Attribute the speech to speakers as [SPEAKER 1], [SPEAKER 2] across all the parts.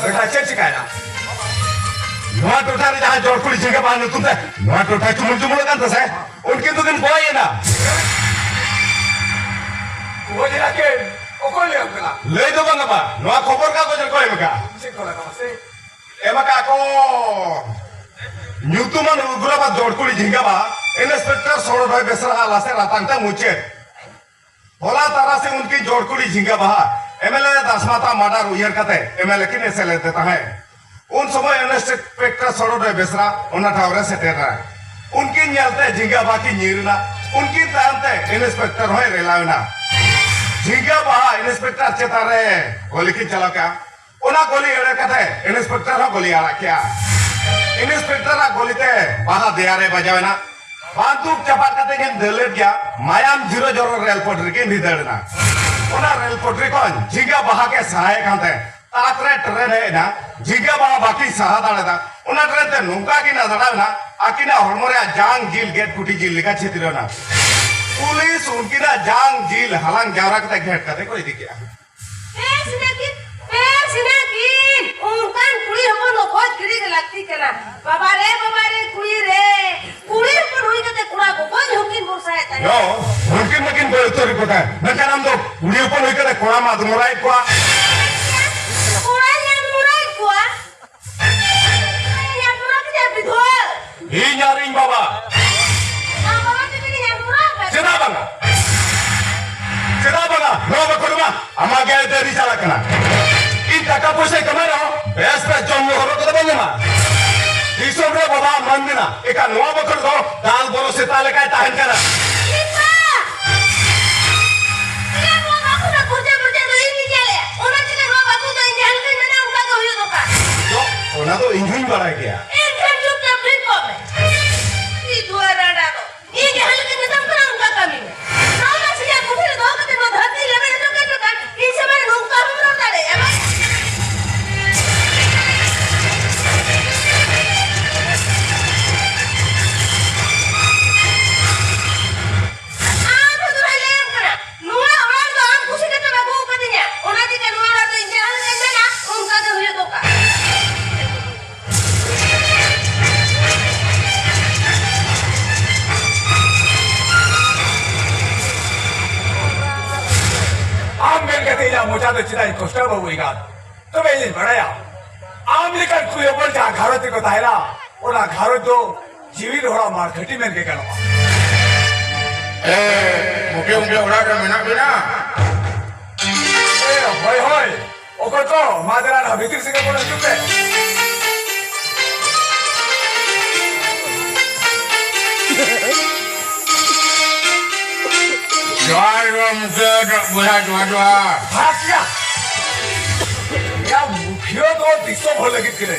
[SPEAKER 1] बेटा चेक चिकाया नवा टोटा रे जहां जोड़कुड़ी जगह बाहर नुतुम ते नवा टोटा चुमुल चुमुल kan tas hai उनके तो दिन बोए ना वो जरा के ओको ले दो bang apa नवा खबर का गोजर को एमका एमका को nyutuman ugraba जोड़कुड़ी झिंगा बा इंस्पेक्टर सोरो भाई बेसरा आलासे रातांता मुचे होला तारा से उनकी जोड़कुड़ी झिंगा बहा एमएलए दासमाता माडा रुयर कते एमएलए किने से लेते है उन समय इंस्पेक्टर सोरो भाई बेसरा उन्ना ठावरे से तेरा उनकी न्यालते झिंगा बा की नीरना उनकी तांते इंस्पेक्टर होय रेलावना झिंगा बहा इंस्पेक्टर चेतारे गोली की चलो क्या उना गोली एड़े कते इंस्पेक्टर हा गोली आला क्या इंस्पेक्टर हा गोली ते बाहा दियारे बजावना बांतुक चपाट कते के दलेट गया मायाम जीरो जोरो रेल पटरी के निदड़ना ओना रेल पटरी को झिंगा बहा के सहायक हंते तात्रे ट्रेन है ना झिंगा बहा बाकी सहा दाड़ेदा ओना ट्रेन ते नुंका की ना दाड़ावना आकिना हरमोरे जांग जिल गेट कुटी जिल लिखा छितिरोना पुलिस उनकी ना जांग जिल हलांग जावरा कते घेट कते कोई दिखया
[SPEAKER 2] उनकान कुड़ी हमन बहुत गिरी के लगती केना बाबा रे कुड़ी हमन होई कते कुड़ा को कोई हुकिन मोरसाय ता
[SPEAKER 1] यो हुकिन मकिन बोल तो रिपोर्ट है न करम दो कुड़ी ऊपर होई कते कोड़ा मा दुमराई कोआ
[SPEAKER 2] या मुरा के बिधोल
[SPEAKER 1] ही न्यारिंग बाबा
[SPEAKER 2] बाबा ते के या मुरा
[SPEAKER 1] चेदा बंगा नो बकुड़मा अमा गए तेरी चला कना इन टका पैसा कमाई रहो बेस पे जम्मू हरो कते बंगमा दिसो रे बाबा मंदिना एका नवा बकड़ दो दाल बोलो से ताले काय ताहन करा ओना तो इंजन बड़ा गया
[SPEAKER 2] इंजन जो तकलीफ को में ई दुआरा डालो ई के हल के खत्म करा उनका कमी में ना से या कुछ दो कते में धरती लेवे तो के ई से में नुका हम डाले
[SPEAKER 1] मोटा तो चिता कोस्टर बबुईगा तो मैं ये बड़ाया आम लेकर कुए बोल जा घारो ते को तायरा ओला घारो तो जीवित होड़ा मार खटी में के करवा
[SPEAKER 3] मुके उड़ा का मिना बिना
[SPEAKER 1] होय होय ओकर को मादरा ना भीतर से के बोल चुपे
[SPEAKER 3] मुके बुढ़ा जुआ
[SPEAKER 1] भासिया या मुखियो तो दिसो भो लगित करे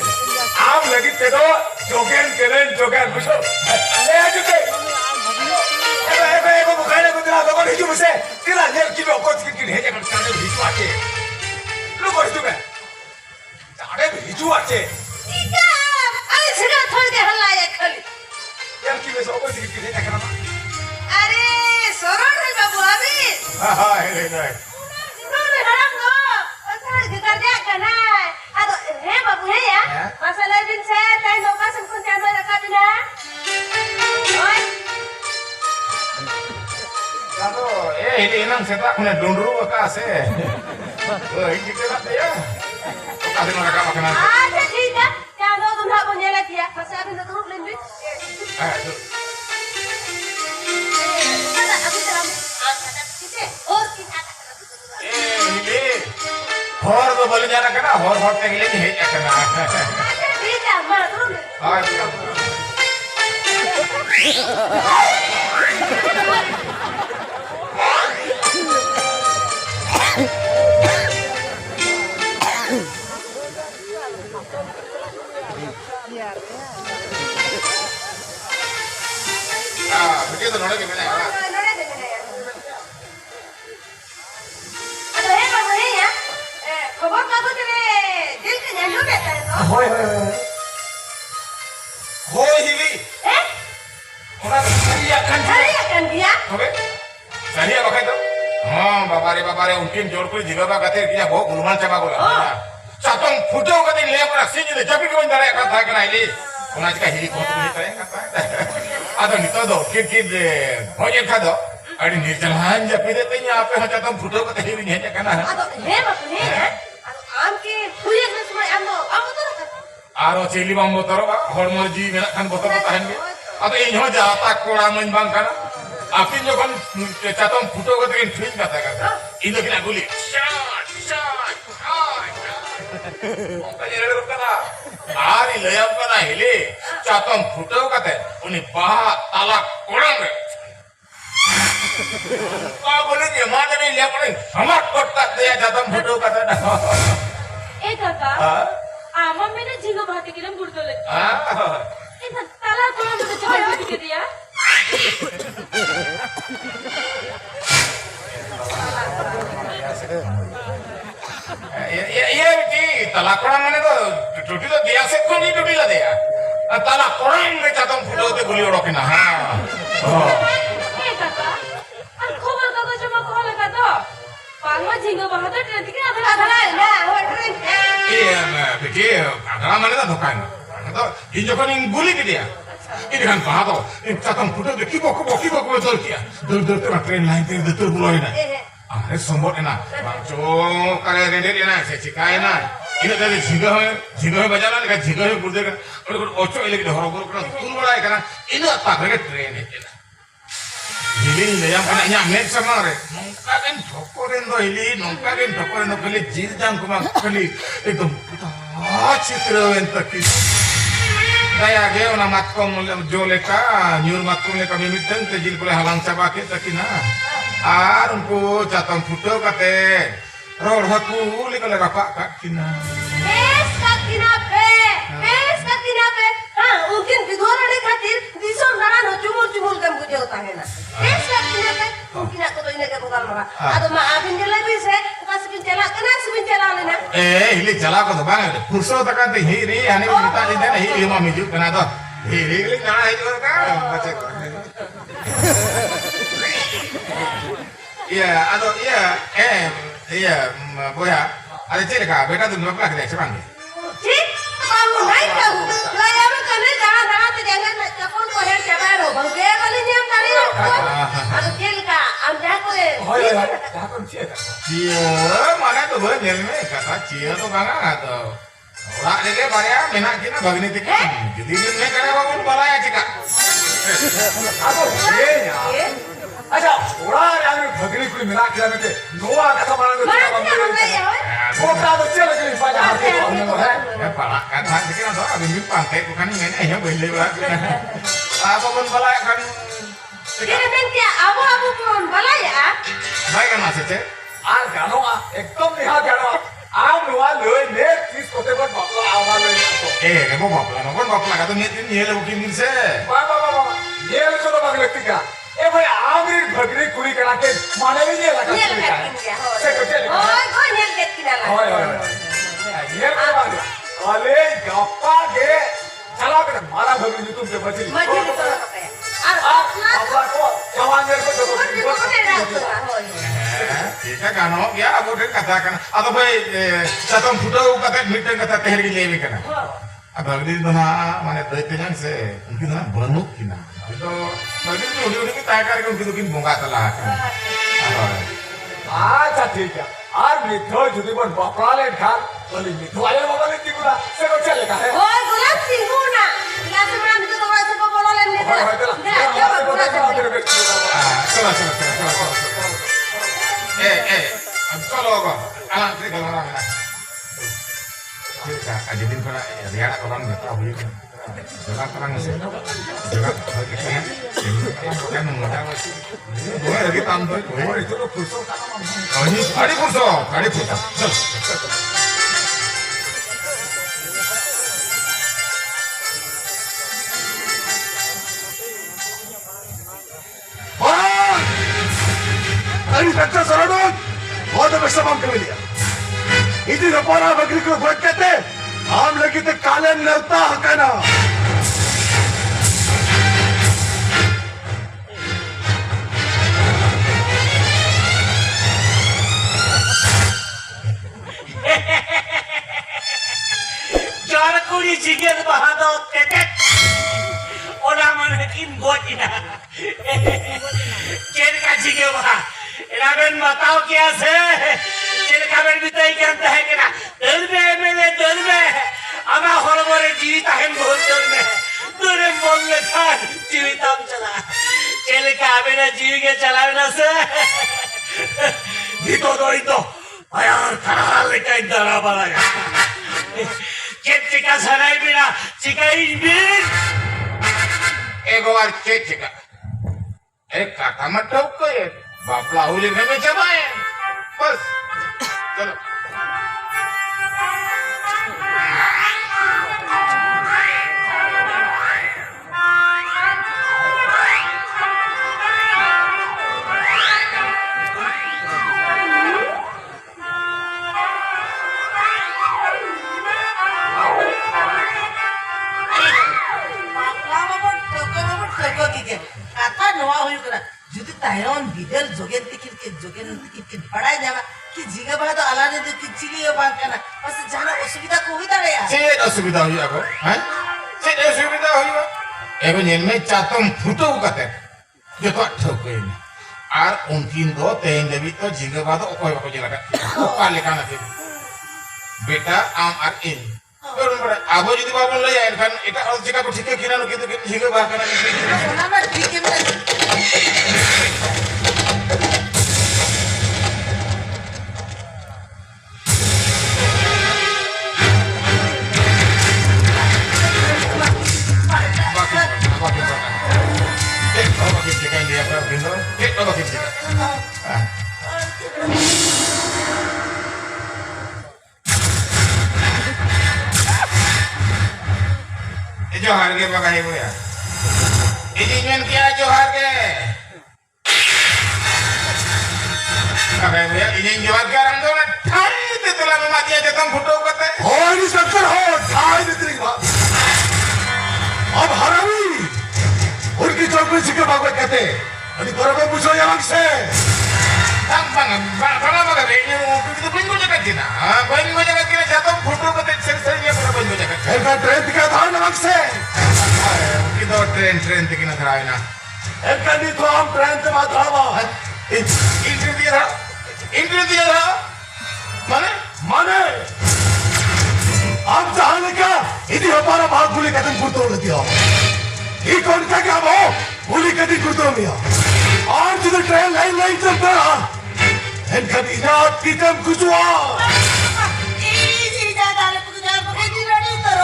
[SPEAKER 1] आम लगित के तो जोगेन बुझो ए जुते ए मुखाने को दिला लोगों ने जो मुझे दिला जेल की को की भेजे कर सारे भिजू आके लो बस तू में सारे भिजू आके
[SPEAKER 2] इका अरे सिरा थोड़ के हल्ला ये खाली
[SPEAKER 1] जेल की में सब को की भेजे करना
[SPEAKER 2] अरे सोरण है बाबू अभी
[SPEAKER 1] हां हे नहीं
[SPEAKER 2] नो हराम नो अच्छा घर जा कना अदो हे बाबू हे या मसाला दिन से तै लोका संकुन जान रखा बिना ओए
[SPEAKER 1] तो ए हिली नंग सेता कुने डुंडरू का से ओ हिली के बात या तो कासे न रखा मखना
[SPEAKER 2] अच्छा ठीक है क्या दो दुल्हा को नेला किया फसा भी न रुक लेंगे
[SPEAKER 1] हां
[SPEAKER 2] अभी चला और की
[SPEAKER 1] हर तो बोले जाना करना हर तक ले नहीं है करना
[SPEAKER 2] ठीक है मार दो
[SPEAKER 1] हां
[SPEAKER 3] begitu nolak gimana ya
[SPEAKER 2] अरे हे बाबू हे या खबर कागज रे दिल के जानू बेटा है तो
[SPEAKER 1] होय हिली
[SPEAKER 2] हैं
[SPEAKER 1] ओना सरिया
[SPEAKER 2] अरे या कर दिया
[SPEAKER 1] होबे सरिया बखाई तो हां बाबा रे उनके जोड़ को जिगबा खातिर किया बहुत गुलमान चबा गोला
[SPEAKER 3] Catong foto kata ini lihat orang sini deh, tapi kau tidak ada kata kena ini. Kau nanti kah hiri foto ini tanya kata. Atau itu do, kid project kado. Ada nirjalan tapi dia tanya apa yang catong foto kata hiri ni aja kena.
[SPEAKER 2] Aduh, hebat nih ya. Aduh, amki, kuliah kan semua ambo tuh kan.
[SPEAKER 3] Aro cili bang motor ba, hormoji menak kan botol tahan dia. Atau ini ho jata kurang menbang kana. Akin jokon catong foto kata ini film kata kata. Ini kena guli. Shot. Kaya rero kana. Ari layam kana hili. Catong foto kata. Uni baha talak kurang re. Kau boleh dia mana ni lihat paling. Amat kotak dia catong foto kata.
[SPEAKER 2] Eh kakak, amam mana jingga bahati kirim burdol. Itu tala kurang tuh coba gitu dia.
[SPEAKER 3] Iya betul. Talak kurang mana tu? Cuti tu dia sekon ni cuti lah dia. Talak kurang ni catong foto tu guli orang kena.
[SPEAKER 2] Eh kakak, खबर कागज में call लगा दो पागमा झिंगा बहुत train के आधा ना वो train
[SPEAKER 3] Iya, betul. Agak mana tu dukaan. Atau ini jokon yang guli dia. Ini kan paha tu. Ini catong foto tu kibok betul dia. Dul tu train lain tu betul buloi na. Are sombot na. Bangco kare render na. Secikai na. Ini tadi jingga baca lah. Kan jingga burde kan. Kalau ocho ini kita horor kan. Tunggu lah kan. Ini tak kare train ini. Ini yang kena nyamet sama re. Nongka kan dokoren do kali jis jang kuma kali itu citra entakis. Kaya ge ona matkom joleka nyur matkom leka mimitan tejil kule halang sabake takina. Arunku catong foto kate. Ror haku leka rapak kakina.
[SPEAKER 2] es kakina pe हाँ उनकिन विधवा ने खातिर दिसों नाना no चुमुल कम बुझे होता है ना es kakina pe उनकिन aku तो इन्हें के बुkan मरा आदो मा आबिन जला भी से kasih cala लेना
[SPEAKER 3] Hili jala ko to bang. Kurso takan te hiri ani minta ni dana hiri ma miju kana to. Hiri na hijo ka. Baca ko. Iya, atau iya boya. Ada cerita beta tu berapa kita sekarang ni?
[SPEAKER 2] ठीक बाबू नहीं कहूँ लाया में करने जहाँ तो jangan कौन को है क्या बारो बंगे वाली नियम तारी आदो खेल का हम जहाँ को
[SPEAKER 3] Takon cia. Cia mana tu boleh ni kata cia tu bang atau. Orang ni dia banyak menak kita bagi ni tiket. Jadi ni kena bangun balaya cika.
[SPEAKER 4] Aku iya. Aja, orang yang begini kuli minak kita nanti, Noah kata mana tu
[SPEAKER 2] mana
[SPEAKER 4] kita
[SPEAKER 2] क्या हो गया है
[SPEAKER 4] Oh, kalau cewek kuli pada hati kau ni loh,
[SPEAKER 3] Ya palak kata kita tu abis ni pantai bukan ni ya boleh lagi. Apa pun balaya kan.
[SPEAKER 2] ये दिन क्या abu pun bala ya
[SPEAKER 3] Baik kan masih cek.
[SPEAKER 4] ah gano ah, ekdom ni hal gano. Ah, Noah loh, ni tis kote buat bakal awal loh.
[SPEAKER 3] Kamu bapak kata ni le bukin ni se.
[SPEAKER 4] Bapa, ye lo coba bagi lektika. भाई आमिर भगरी कुड़ी करा के माने भी नहीं लगा
[SPEAKER 2] Nyel kat kinja.
[SPEAKER 4] से कुछ नहीं
[SPEAKER 2] Oh, nyel kat kinala.
[SPEAKER 4] ये तो बात अले गप्पा के चला कर मारा भगरी ni तुमसे बची
[SPEAKER 2] Majil itu apa ya?
[SPEAKER 4] अपना को जवान जेल को
[SPEAKER 3] Kita kan ya aku dah katakan atau baik catong foto kata meeting kata tehir gini lewi kan. Abang di mana mana tertenang se mungkin mana banuk kina. Itu bagi tu udah kita kari kan kita mungkin bongkar telah.
[SPEAKER 4] अच्छा ठीक है आज मिठो जुदी बन बपराले खान बोली मिठो आया बाबा ने तिकुला से को चलेगा है
[SPEAKER 2] Oh, gulat singuna. Bila sebenarnya itu orang sebab bola lain ni. Dah, coba gulat singuna.
[SPEAKER 3] Salah. Kalau kau alang sih kalau orang nak. Kita ajin kena riak orang ni tahu ni. Jangan terang sih. Jangan kan mengadang. Boleh lagi tambah.
[SPEAKER 4] और itu lo kurso kan
[SPEAKER 3] Oh ini hari purso. Sel.
[SPEAKER 1] Orang! Ini kacau seronok. Mau dah bersama kami dia. Itu rapora bagri ko buat kata. Am lagi tu kalian nelta hakana.
[SPEAKER 5] ᱡᱚᱲᱠᱩᱲᱤ ᱡᱤᱜᱮᱨ ᱵᱟᱦᱟ ᱫᱚ ᱛᱮᱛᱮᱫ ᱚᱱᱟ ᱢᱟᱱᱮ ᱠᱤᱱ ᱜᱚᱡ ᱮᱱᱟ ᱪᱮᱫ ᱞᱮᱠᱟ ᱡᱤᱜᱮ ᱵᱟᱦᱟ ᱮᱱᱟ ᱵᱮᱱ ᱵᱟᱛᱟᱣ ᱠᱮᱭᱟ ᱥᱮ ᱪᱮᱫ ᱞᱮᱠᱟ ᱵᱮᱱ ᱢᱮᱛᱟᱭ ᱠᱟᱱ ᱛᱟᱦᱮᱸ ᱠᱟᱱᱟ ᱫᱟᱹᱲ ᱢᱮ ᱮᱢᱮᱞᱮ ᱫᱟᱹᱲ ᱢᱮ ᱟᱢᱟᱜ ᱦᱚᱲᱢᱚ ᱨᱮ ᱡᱤᱣᱤ ᱛᱟᱦᱮᱱ ᱵᱷᱳᱨ ᱫᱟᱹᱲ ᱢᱮ ᱫᱟᱹᱲᱮᱢ ᱵᱚᱞ ᱞᱮᱠᱷᱟᱱ ᱡᱤᱣᱤ ᱛᱟᱢ ᱪᱟᱞᱟᱜᱼᱟ ᱪᱮᱫ ᱞᱮᱠᱟ ᱟᱵᱮᱱᱟᱜ ᱡᱤᱣᱤ ᱜᱮ ᱪᱟᱞᱟᱣᱮᱱᱟ ᱥᱮ ᱱᱤᱛᱚᱜ ᱫᱚ ᱤᱧ ᱫᱚ ᱟᱭᱟᱨ ᱠᱟᱨᱦᱟ ᱞᱮᱠᱟᱧ ᱫᱟᱬᱟ ᱵᱟᱲᱟᱭᱟ ᱪᱮᱫ ᱪᱤᱠᱟ ᱥᱟᱱᱟᱭ ᱵᱮᱱᱟ ᱪᱤᱠᱟᱹᱭᱤᱧ ᱵᱤᱱ
[SPEAKER 3] ego बार चेक चेका एक काटा मत ठोको ये बापला होली में चबाए बस चलो
[SPEAKER 2] kata noa huyu kena jadi tayon bidel jogen tikin padai jaga ki jiga bah to alane de ki chili yo bang kana pas jana osubida ko hui dare ya
[SPEAKER 3] चेक असुविधा हुई आगो हैं चेक असुविधा हुई बा एगो जेल में चातम फुटो कते जो तो ठोको ये आर उनकी दो तेन देवी तो जिंगे बाद ओकोय बाको जिला का काले काना थे बेटा आम आर इन तो बड़ा आबो जदी बाबू ले जाए खान एटा और जगह को ठीक है किना नो कितो जिंगे बा kana
[SPEAKER 2] ona ma ठीक है
[SPEAKER 3] बाकी जगह इंडिया पर बिंदु एक बाकी जगह जोहार के बगाई हुआ इंजीनियर क्या जोहार के बगाई हुआ इंजीनियर जोहार के रंगों में ठाई ते तुला में मातिया जतम फुटो करते
[SPEAKER 4] हो इंस्पेक्टर हो ढाई देते बात अब हरामी उनकी चौकड़ी सिक्के बागवत कहते अभी बराबर पूछो यहाँ से
[SPEAKER 3] bang bang ini itu bingung jaga cina bingung jaga kira jatuh foto ke seri apa bingung jaga
[SPEAKER 4] इनका ट्रेन दिखा था नमक से
[SPEAKER 3] itu tren tikin terai na
[SPEAKER 4] इनका नहीं तो हम ट्रेन से बात रहा
[SPEAKER 3] इंटरव्यू दिया माने
[SPEAKER 4] माने आप चाहने क्या इधर हमारा भाग गुली कदम कुर्तो लेती हो ये कौन सा क्या वो गुली कदम कुर्तो मिया और जिधर ट्रेन लाइन चलता रहा इनका इनाद की कम कुछ हुआ
[SPEAKER 2] easy jada le puja bhai ready taro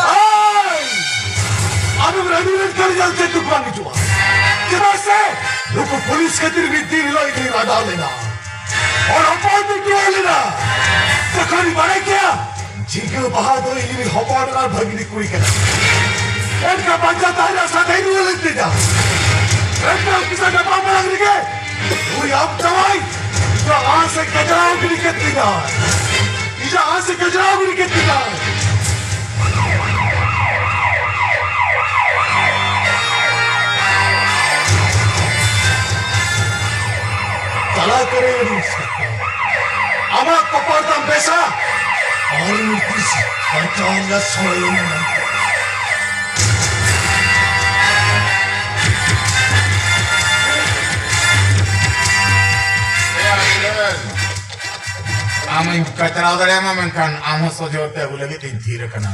[SPEAKER 4] अब हम रेडीमेड कर जाते तुक मांगी चुआ किधर से लोग पुलिस के दिन विधि लो इधर राडा लेना और अपार्टमेंट लो लेना तो कहीं बड़े क्या जिंगे बहादुर इन्हीं हॉपर और भगनी कोई करना इनका बच्चा तारा साथ ही नहीं लेते जा इनका किसी का पापा लगने के वो अब दवाई तो आँख से कचराओं की निकलती ना इसे आँख से कचराओं की निकलती ना चला करे अमा कपारता पैसा और किसी पंचांगा सोए
[SPEAKER 3] Amin kacau dari aman kan amo sojo te boleh gitu intir kena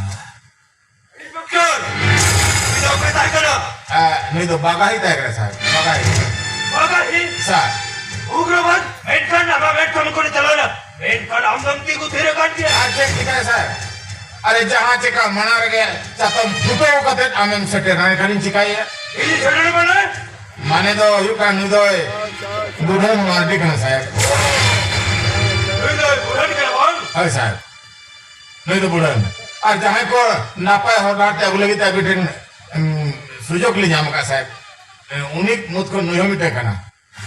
[SPEAKER 5] inspector इधर पे ताई करो
[SPEAKER 3] nih itu bagahi tak kira sah bagahi
[SPEAKER 5] बागाही
[SPEAKER 3] sah
[SPEAKER 5] उग्रवाद मेंटन ना मेंटन को नहीं चलाना मेंटन हम दमती को तेरे काट दिया
[SPEAKER 3] Aceh kita sah अरे जहाँ चिका मना रहे चातम फुटो कते आमें सेटे रानी खाली चिकाई है
[SPEAKER 5] ये चढ़ने वाला है
[SPEAKER 3] माने तो यू का निदोय दूधन मार्टी कना साहब
[SPEAKER 5] इधर बुढ़न के बोल
[SPEAKER 3] हाय साहब नहीं तो बुढ़न और जहाँ को नापाय हो रात अगले की तबियत सुजोग ले जाम का साहब उन्हीं मुझ को नियमित करना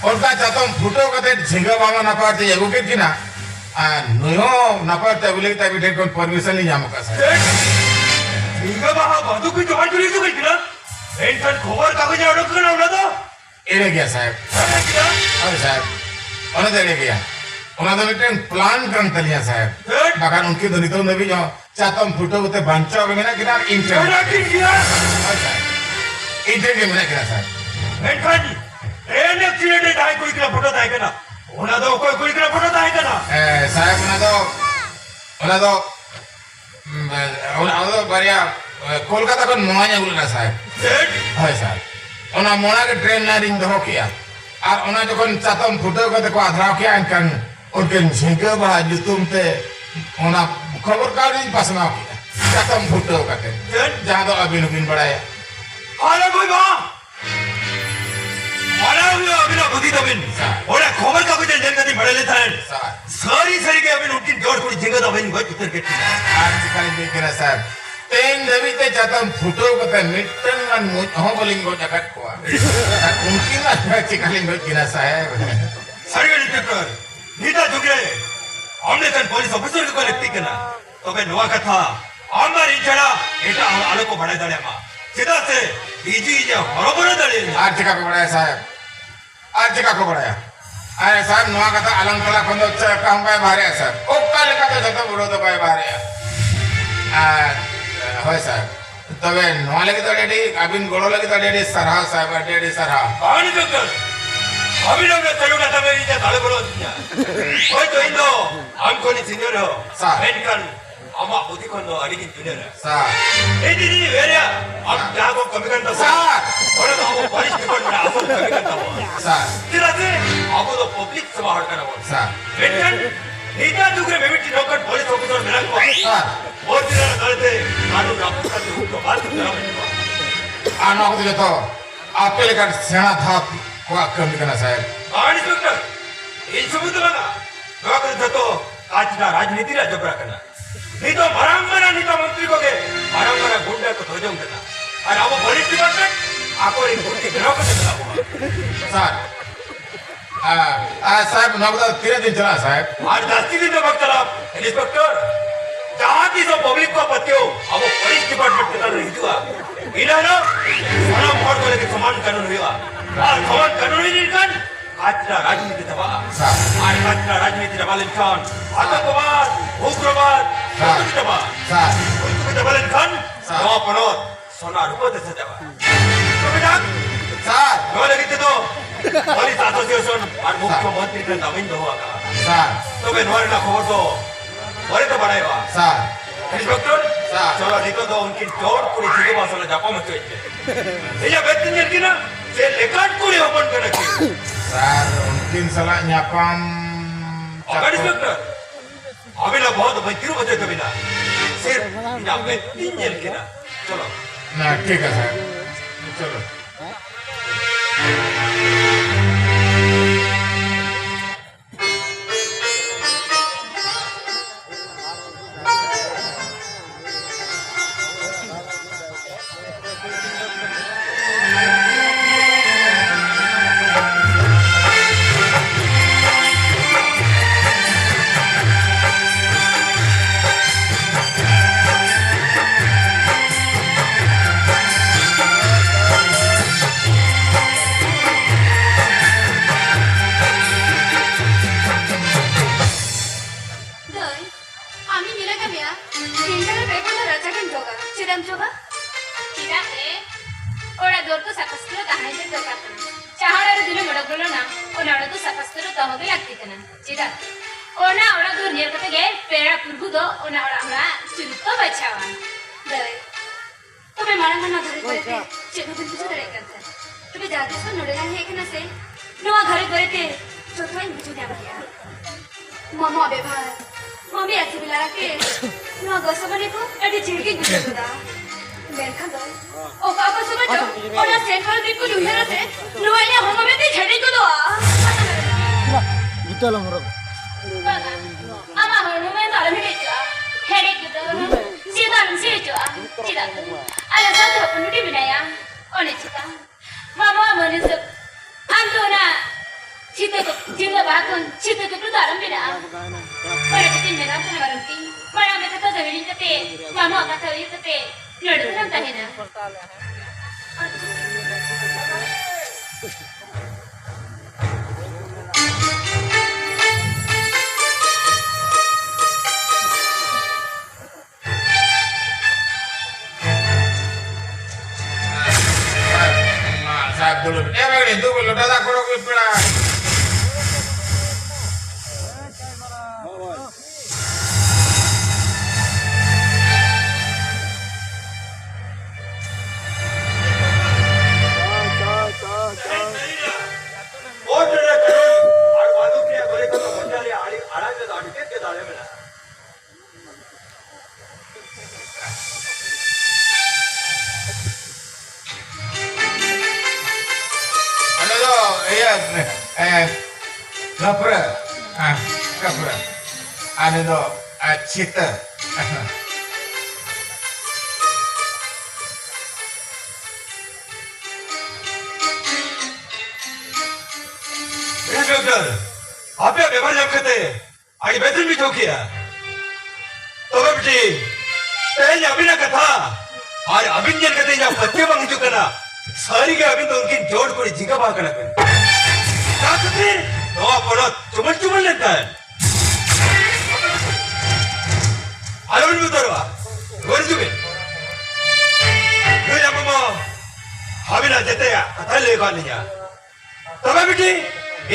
[SPEAKER 3] और का चाहता हूँ फुटो कते झिंगा बामा नापाते ये गुके की ना नियो नापाते अगले की तबियत को परमिशन ले जाम का साहब
[SPEAKER 5] इनका बाहा बातों की जवान चुरी तो गई ना मेंटन खबर कागज अड़क कर ना तो
[SPEAKER 3] एरे गया साहब हाय साहब उन्हें देने गया उन्हें तो मिट्टी प्लान करने तलिया साहब बाकार उनकी धनी तो नबी जो चातम फुटो ते बांचाव में ना किना इंटर
[SPEAKER 4] Enakin dia.
[SPEAKER 3] इंटर के में किना साहब
[SPEAKER 4] Menkan. Ene accident hai koi kena photo dai kana. Ona do koi kena photo dai kana.
[SPEAKER 3] साहब उना दो बढ़िया कोलकाता को मोया गुलना साहब
[SPEAKER 4] Set.
[SPEAKER 3] है साहब उना मोना के ट्रेन लाइन दो किया और उना जो कौन चातम फुटो को ते को आधार किया इनकन उनके झिंगे बड़ा जुतुम ते उना खबर कागज पसना किया चातम फुटो करते जहाँ तो अभिनव बढ़ाया
[SPEAKER 4] Ala koi ba. Ala huyo abina budhi dabin. Ora khobar kagoj el jengati bade leta hai. सारी के अभी उनकी जोड़ कोई जगह तो भाई बहुत उतर के
[SPEAKER 3] आज कल देखना साहब तेन देवी ते चातम फुटो को ते मिट्टन मन मुझ हो बोलिंगो जगत को उनकी ना चिकलिंग को किना साहब
[SPEAKER 4] सारी के इंस्पेक्टर नीता जुगे हमने कल पुलिस ऑफिसर को लिखती करना तो मैं नवा कथा हमारी चढ़ा एटा आलो को बड़ा दड़े मा सीधा से डीजी जे बरोबर दड़े
[SPEAKER 3] आज का को बढ़ाया साहब आज का को बढ़ाया अरे साहब नवा कथा अलंकला कंदो काम बाय बारे साहब ओ कल का तो जतो बड़ो तो बाय बारे होय साहब तबे नवा लगे तो डेडी अबिन गोड़ो लगे तो डेडी सरहा साहब डेडी सरहा
[SPEAKER 4] कहानी इंस्पेक्टर अभी लोग चलो का तबे ये दाले बोलो ओए तो इंदो हम कोनी सीनियर हो
[SPEAKER 3] साहब।
[SPEAKER 4] मेनकन अमा बुद्धि कोनो अडिगिन जूनियर है
[SPEAKER 3] साहब
[SPEAKER 4] ए दीदी वेरिया अब क्या को कमी करता
[SPEAKER 3] साहब
[SPEAKER 4] और तो हम पुलिस डिपार्टमेंट आप कमी करता हो
[SPEAKER 3] साहब
[SPEAKER 4] तेरा से आप तो पब्लिक सभा हट करना हो
[SPEAKER 3] साहब
[SPEAKER 4] वेटन नीता दुगरे मेमिटी नौकर पुलिस ऑफिसर मेरा को
[SPEAKER 3] साहब
[SPEAKER 4] और तेरा करते कानून आपको करते हुक्म बात करा
[SPEAKER 3] आना को जतो आपके लेकर सेना था को कमी करना साहब
[SPEAKER 4] कहानी इंस्पेक्टर इन सबूत लगा नौकर जतो काचना राजनीति रा जबरा करना नहीं तो मरांगरा नीता मंत्री को के मरांगरा गुंडा को धो जाऊं करना और अब पुलिस डिपार्टमेंट आपको इन गुंडे गिराव कर देना होगा
[SPEAKER 3] साहब साहब नवदा 3 दिन चला साहब
[SPEAKER 4] आज 10 दिन वक्त चला इंस्पेक्टर जहाँ की सब पब्लिक को पत्तियों अब वो पुलिस डिपार्टमेंट के तरह नहीं हुआ इन्हें ना सारा मोड़ को लेके समान कानून हुआ और समान कानून ही नहीं कर काचना राजनीति दबा
[SPEAKER 3] साहब
[SPEAKER 4] आज काचना राजनीति दबा लिंकन आतंकवाद उग्रवाद
[SPEAKER 3] साहब
[SPEAKER 4] दबा
[SPEAKER 3] साहब
[SPEAKER 4] उनको दबा लिंकन
[SPEAKER 3] साहब।
[SPEAKER 4] नौ पनोत सोना रुपये दे दबा तो बेटा
[SPEAKER 3] साहब
[SPEAKER 4] नौ लगी तो पुलिस एसोसिएशन और मुख्यमंत्री का दाविंद हुआ का
[SPEAKER 3] साहब
[SPEAKER 4] तो मैं नौरे ना खबर तो बड़े तो बढ़ाएगा
[SPEAKER 3] साहब
[SPEAKER 4] इंस्पेक्टर
[SPEAKER 3] साहब।
[SPEAKER 4] चलो देखो तो उनकी जोड़ पूरी चीजें बासों जापा मत चाहिए ये बेहतरीन जल्दी ना ये लेकर पूरी ओपन कर रखी
[SPEAKER 3] सर mungkin salah nyapam
[SPEAKER 4] अगर इंस्पेक्टर अभी ना बहुत बेहतरीन बचे कभी ना सिर्फ इन्हें बेहतरीन जल्दी ना चलो
[SPEAKER 3] nah ठीक है सर चलो
[SPEAKER 2] দই আমি নিলে কামিয়া তিনটারে বেগুন রাজাকেন জোগা চিরাম জোগা
[SPEAKER 6] Kirate, ora dorto sapastro tahaide dokapna. Chahara dulu modogolo na, ona ora tu sapastro tahobe lagtitena. Chida. Ona ora dur nier kate ge pera purgu do ona ora amra churutto bachawa.
[SPEAKER 2] দই তুমি মারাঙ্গা না ধরে ধরে চেনো দিন কিছু ধরে কাছে তুমি যাতে সো নড়ে না হেক না সে নোয়া ঘরে ঘরেতে চোখাই কিছু না গিয়া মামা ব্যবহার মামি আছে বিলা রাখে নোয়া গসবনে কো এটি ঝিড়কি কিছু দা মেরখা দই ও কাকা সবে তো ওনা সেন্ট্রাল দিক কো লুহের আছে নোয়াইলে হমমে তে ঝেড়ি কো দো
[SPEAKER 6] Ama hormone taram hidechwa. Headache gitu. Sidaram sihechwa. Chida. Ala satu penuti binaya. One chita. Mama manusia. Antona. Chita ko jinda bahkan chita ko taram bina. Pada kitin mena pun baranti. Pada mereka tu jadi kete. Mama kata jadi kete. Lada tu nampak hina.
[SPEAKER 3] siap dulu. Bang itu loda tak kurang pira. Ano to? Ayan. Kapra. Kapra. Ano to? Chita.
[SPEAKER 4] Inspector आप या व्यवहार जब करते आगे बेहतर भी ठोकिया तो बेटी पहले अभी ना कथा और अभी जन कहते जब बच्चे मांग चुका ना सारी के अभी तो उनकी जोड़ कोई जिंगा भाग कर क्या करते तो आप बड़ा चुमन चुमन लेता है आलो भी उतरवा गोरी चुके लो जब मामा अभी ना देते या कथा ले कर लिया तब बेटी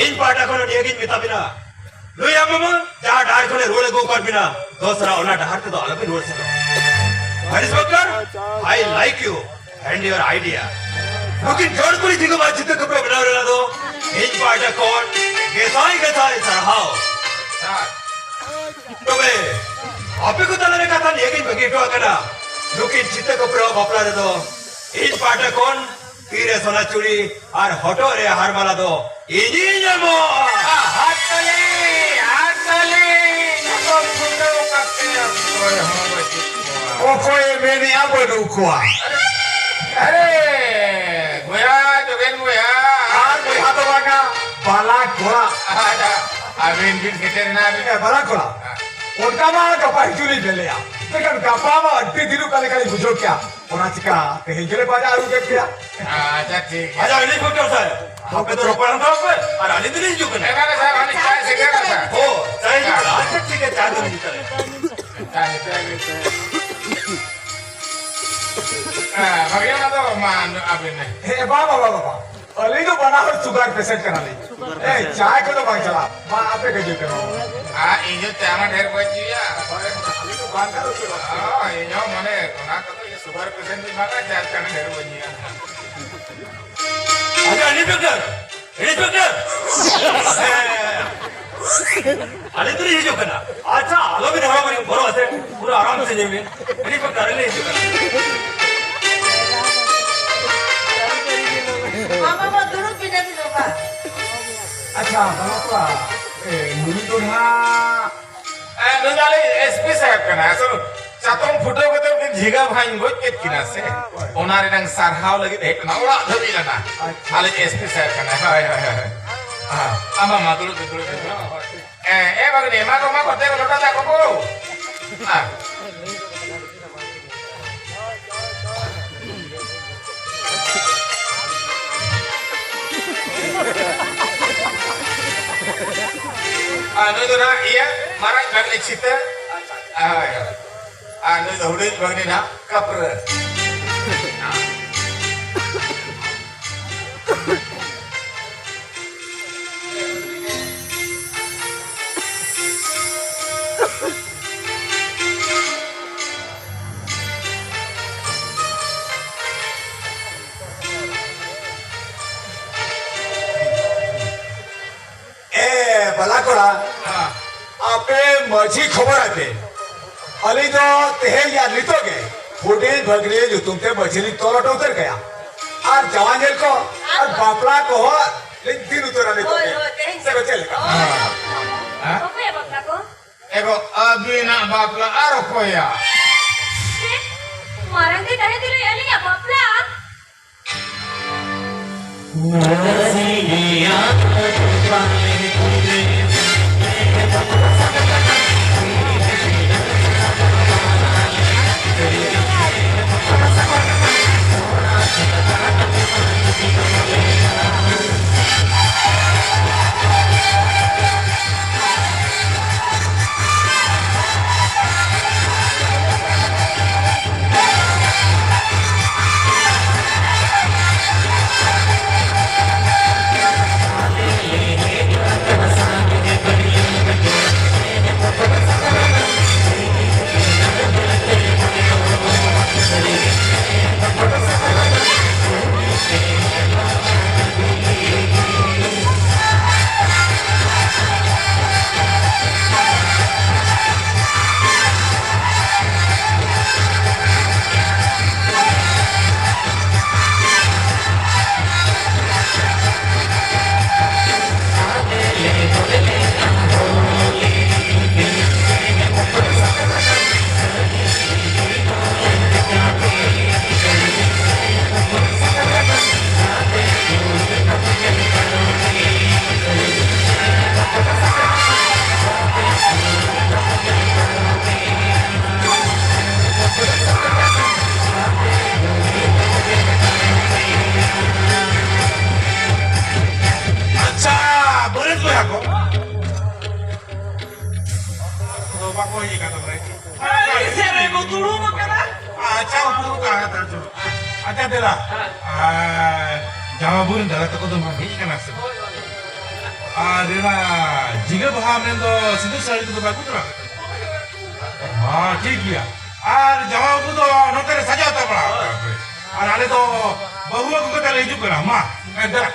[SPEAKER 4] इन पाटा को नेगिन मिता बिना लो या मामा जहाँ डार को ने रोले गो कर बिना दूसरा ओना डार तो अलग भी रोल सको inspector I like you and your idea लेकिन जोड़ कोई जिगो बात जितने कपड़े बना रहा दो इन पाटा कौन गेसाई सरहाओ तो बे आपे को तलाने का था नेगिन बगेटो अकना लेकिन जितने कपड़े बापला दे दो इन पाटा कौन तीरे सोना चूड़ी और हटो रे हार माला दो इंजीनियर मो
[SPEAKER 3] हाथ तले तो फुटो काटे
[SPEAKER 1] Okoye meni abodu kwa.
[SPEAKER 3] अरे गोया जोगेन गोया
[SPEAKER 1] Aku hato baga balak kola.
[SPEAKER 3] ada amin bin keterina bin
[SPEAKER 1] Balak kola. Unka ma kapa hijuli belea. Tekan kapa ma atti diru kali kali bujo kya. Ona chika te hijule baja aru ke kya.
[SPEAKER 3] अच्छा ठीक है
[SPEAKER 4] आजा inspector साहब आपे तो रोपड़ा था पे और आने दिन जो करना
[SPEAKER 3] एका साहब आने चाय से क्या करता
[SPEAKER 4] हो चाय जो अच्छा ठीक है चाय दो चले
[SPEAKER 3] चाय बगिया तो मान अभी नहीं
[SPEAKER 1] He baba. Ali to bana har sugar patient kara le. Eh chai ko to bang chala. Ma ape ke je karo.
[SPEAKER 3] ये जो चाना ढेर बचिया
[SPEAKER 1] Ali to bang karo ke.
[SPEAKER 3] ये जो मने कोना तो ये सुगर पेशेंट भी मांगा चाना ढेर बचिया
[SPEAKER 4] आजा इंस्पेक्टर आने दिन ये जो करना अच्छा आलो भी नवा बनी बरो आते पूरा आराम से जेबे इंस्पेक्टर ले जो करना
[SPEAKER 1] Acha balak kola. Muri to na.
[SPEAKER 3] नजाले एसपी साहब का ना सो चातम फुटो को तो झिगा भाई गोट के किना से ओनारे नंग सरहाव लगे हेट ना ओला धबी लना हाले एसपी साहब का ना हाय हां आमा मादुल दुल ए बगने मा को दे लोटा दा को हां anu tu na iya marang bagi cita anu dahulu bagi na kapra
[SPEAKER 1] balak kola. आपे मर्जी खबर आते अली तो तेहे याद लितो के फुटेज भगरे जो तुमसे मछली तोलट उतर गया और जवान को और बापला को लेकिन दिन उतरा लितो के सब चलेगा
[SPEAKER 2] Opo ya bakla ko?
[SPEAKER 3] ego abi na bapla aro koya
[SPEAKER 2] Marang di tayo dilo yan ya bakla.
[SPEAKER 3] Aja deh lah. Jangan burin dalam toko tuh mah ini kan asal. Dena jika bahamen tuh situ saya itu bagus lah. ठीक है जमा तो नौकर सजा होता बड़ा और आले तो बहुआ को कतल हिजू करा मां इधर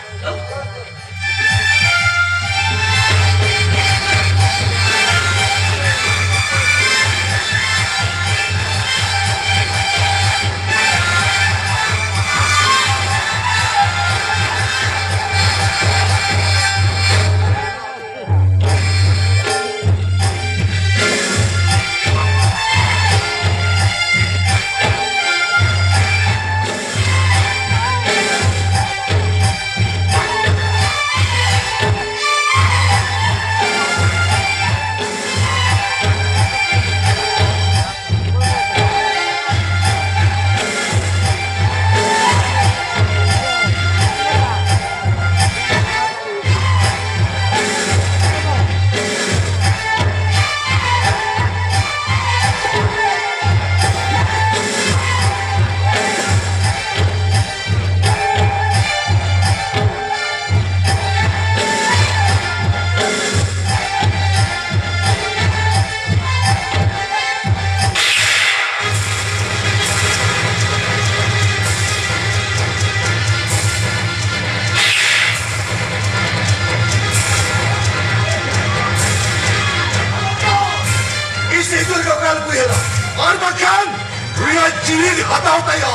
[SPEAKER 4] itu kekal kuihlah. और bahkan dia jilid hatau tayo.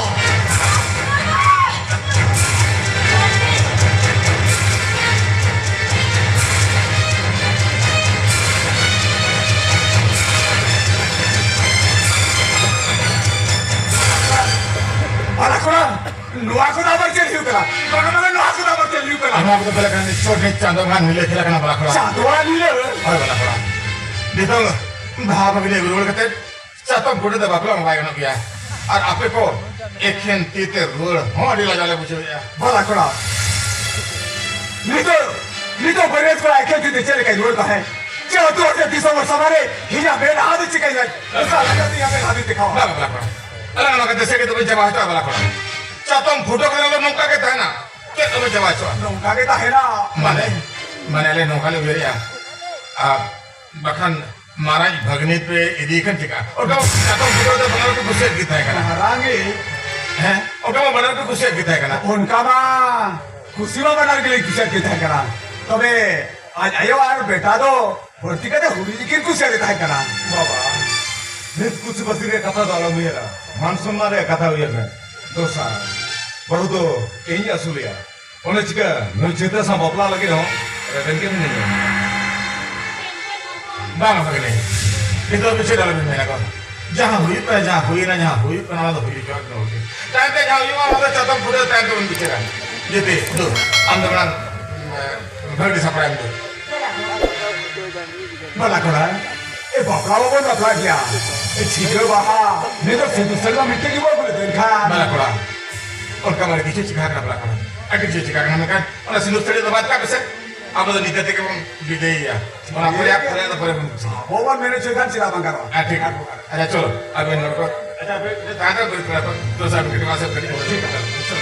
[SPEAKER 4] Alakora, nuah ko na berjeli upela. Bagaimana nuah ko na berjeli upela?
[SPEAKER 3] Anak aku belakan shortnya cantongan nilai kita kena balakora.
[SPEAKER 4] Satuan nilai.
[SPEAKER 3] Oh balakora. Dito भाव अभिनय role करते चातम गुड़े दबा कलो mobile ना किया और आपे को एक खेन तीते रोल हाँ डिला जाले पूछो यार
[SPEAKER 4] भला करा नितो बरेज को आके तीते चले कहीं रोल का है चलो तो ऐसे 200 वर्ष हमारे हिया मेरा आदि चिकन है ऐसा लगा तो यहाँ पे आदि दिखाओ
[SPEAKER 3] ना balakora अलग अलग कैसे के तो जमा होता balakora चातम फोटो के नंबर नौका के था ना क्या तो जमा चो
[SPEAKER 4] नौका के था है ना
[SPEAKER 3] माने ले नौका ले बेरिया आप बखन महाराज भगने पे इदिकन टिका और कब चातम फोटो तो बनाओ तो गुस्से गीत है करना
[SPEAKER 4] हरांगे
[SPEAKER 3] हैं और कब बनाओ तो गुस्से गीत है करना
[SPEAKER 4] उनका माँ खुशी में बना के लिए किसी के था करना तो मैं आज आयो यार बेटा दो भर्ती करते हुई लेकिन कुछ ऐसा था करना
[SPEAKER 1] बाबा नित कुछ बसीरे कथा दाला मेरा मानसून मारे कथा हुई है दोसा बहुत तो कहीं असुलिया उन्हें चिका मैं चेता सा बपला लगे हो रेवन के नहीं
[SPEAKER 3] बांग भगने itu bisa dalam dunia kau jangan hui pe jangan hui na jangan hui pe na hui jangan na hui tante jangan hui mana ada catat budak tante pun bicara jadi tu amderan berdi sampai amde
[SPEAKER 4] भला करा ए बकराओ को बकरा क्या ए छिके बाहा नहीं तो सिद्धू सलवा मिट्टी की बोल दे खा
[SPEAKER 3] bala kora और कमर किसी चिका करना bala kora अगर किसी चिका करना kan orang sinus tadi tu baca apa sih apa tu nikah teke pun bidai ya orang pun ya pernah tu pernah pun
[SPEAKER 4] वो वन मैंने चेकन चिरा बंगारो
[SPEAKER 3] ठीक है अच्छा चलो अभी इन लोगों को अच्छा अभी ताजा बरकरार तो साहब के पास करी ठीक है चलो